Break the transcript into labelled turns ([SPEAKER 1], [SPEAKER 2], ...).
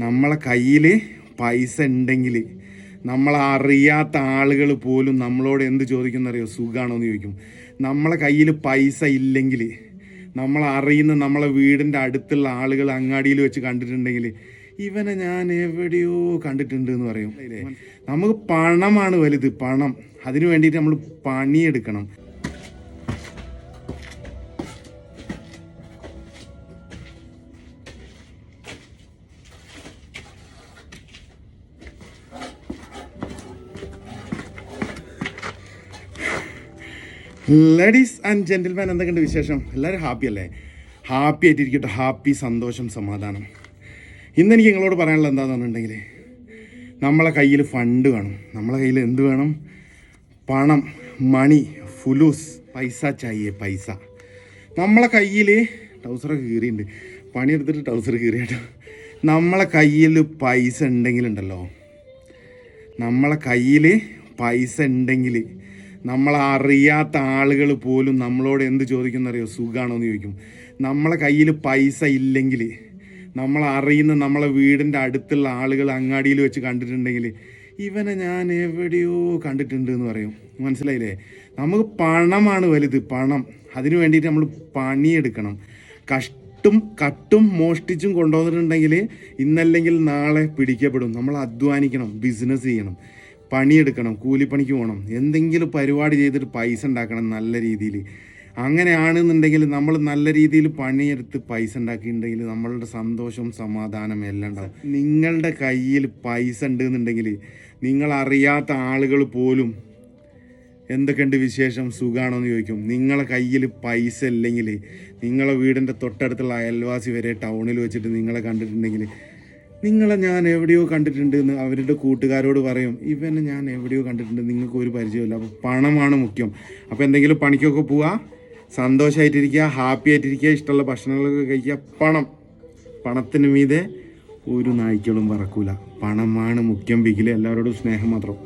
[SPEAKER 1] നമ്മളെ കയ്യിൽ പൈസ ഉണ്ടെങ്കിൽ നമ്മളറിയാത്ത ആളുകൾ പോലും നമ്മളോട് എന്ത് ചോദിക്കുന്നറിയോ, സുഖമാണോ എന്ന് ചോദിക്കും. നമ്മളെ കയ്യിൽ പൈസ ഇല്ലെങ്കിൽ നമ്മളറിയുന്ന നമ്മളെ വീടിൻ്റെ അടുത്തുള്ള ആളുകൾ അങ്ങാടിയിൽ വെച്ച് കണ്ടിട്ടുണ്ടെങ്കിൽ ഇവനെ ഞാൻ എവിടെയോ കണ്ടിട്ടുണ്ട് എന്ന് പറയും. നമുക്ക് പണമാണ് വലുത്, പണം. അതിനു വേണ്ടിയിട്ട് നമ്മൾ പണിയെടുക്കണം. ലേഡീസ് ആൻഡ് ജെന്റിൽമാൻ, എന്തൊക്കെയുണ്ട് വിശേഷം? എല്ലാവരും ഹാപ്പി അല്ലേ? ഹാപ്പി ആയിട്ടിരിക്കട്ടെ. ഹാപ്പി, സന്തോഷം, സമാധാനം. ഇന്നെനിക്ക് നിങ്ങളോട് പറയാനുള്ളത് എന്താണെന്ന് പറഞ്ഞിട്ടുണ്ടെങ്കിൽ, നമ്മളെ കയ്യിൽ ഫണ്ട് വേണം. നമ്മളെ കയ്യിൽ എന്ത് വേണം? പണം, മണി, ഫുലൂസ്, പൈസ ചായേ, പൈസ. നമ്മളെ കയ്യിൽ ടൗസറൊക്കെ കീറിയുണ്ട്, പണിയെടുത്തിട്ട് ടൗസർ കീറിയാട്ടോ. നമ്മളെ കയ്യിൽ പൈസ ഉണ്ടെങ്കിലുണ്ടല്ലോ, നമ്മളെ കയ്യിൽ പൈസ ഉണ്ടെങ്കിൽ നമ്മളറിയാത്ത ആളുകൾ പോലും നമ്മളോട് എന്ത് ചോദിക്കുന്നറിയോ, സുഖമാണോ എന്ന് ചോദിക്കും. നമ്മളെ കയ്യിൽ പൈസ ഇല്ലെങ്കിൽ നമ്മളറിയുന്ന നമ്മളെ വീടിൻ്റെ അടുത്തുള്ള ആളുകൾ അങ്ങാടിയിൽ വെച്ച് കണ്ടിട്ടുണ്ടെങ്കിൽ ഇവനെ ഞാൻ എവിടെയോ കണ്ടിട്ടുണ്ട് എന്ന് പറയും. മനസ്സിലായില്ലേ? നമുക്ക് പണമാണ് വലുത്, പണം. അതിനു വേണ്ടിയിട്ട് നമ്മൾ പണിയെടുക്കണം. കട്ടും മോഷ്ടിച്ചും കൊണ്ടുവന്നിട്ടുണ്ടെങ്കിൽ ഇന്നല്ലെങ്കിൽ നാളെ പിടിക്കപ്പെടും. നമ്മൾ അധ്വാനിക്കണം, ബിസിനസ് ചെയ്യണം, പണിയെടുക്കണം, കൂലിപ്പണിക്ക് പോകണം, എന്തെങ്കിലും പരിപാടി ചെയ്തിട്ട് പൈസ ഉണ്ടാക്കണം നല്ല രീതിയിൽ. അങ്ങനെയാണെന്നുണ്ടെങ്കിൽ നമ്മൾ നല്ല രീതിയിൽ പണിയെടുത്ത് പൈസ ഉണ്ടാക്കിയിട്ടുണ്ടെങ്കിൽ നമ്മളുടെ സന്തോഷവും സമാധാനം എല്ലാം ഉണ്ടാവും. നിങ്ങളുടെ കയ്യിൽ പൈസ ഉണ്ടെന്നുണ്ടെങ്കിൽ നിങ്ങളറിയാത്ത ആളുകൾ പോലും എന്തൊക്കെയുണ്ട് വിശേഷം, സുഖമാണോ എന്ന് ചോദിക്കും. നിങ്ങളെ കയ്യിൽ പൈസ ഇല്ലെങ്കിൽ നിങ്ങളെ വീടിൻ്റെ തൊട്ടടുത്തുള്ള അയൽവാസി വരെ ടൗണിൽ വെച്ചിട്ട് നിങ്ങളെ കണ്ടിട്ടുണ്ടെങ്കിൽ നിങ്ങളെ ഞാൻ എവിടെയോ കണ്ടിട്ടുണ്ട് എന്ന് അവരുടെ കൂട്ടുകാരോട് പറയും. ഇവനെ ഞാൻ എവിടെയോ കണ്ടിട്ടുണ്ട്, നിങ്ങൾക്ക് ഒരു പരിചയമില്ല. അപ്പോൾ പണമാണ് മുഖ്യം. അപ്പോൾ എന്തെങ്കിലും പണിക്കൊക്കെ പോവുക, സന്തോഷമായിട്ടിരിക്കുക, ഹാപ്പി ആയിട്ടിരിക്കുക, ഇഷ്ടമുള്ള ഭക്ഷണങ്ങളൊക്കെ കഴിക്കുക. പണത്തിന് മീതെ ഒരു നായ്ക്കളും പറക്കൂല. പണമാണ് മുഖ്യം. ബിഗിൽ എല്ലാവരോടും സ്നേഹം മാത്രം.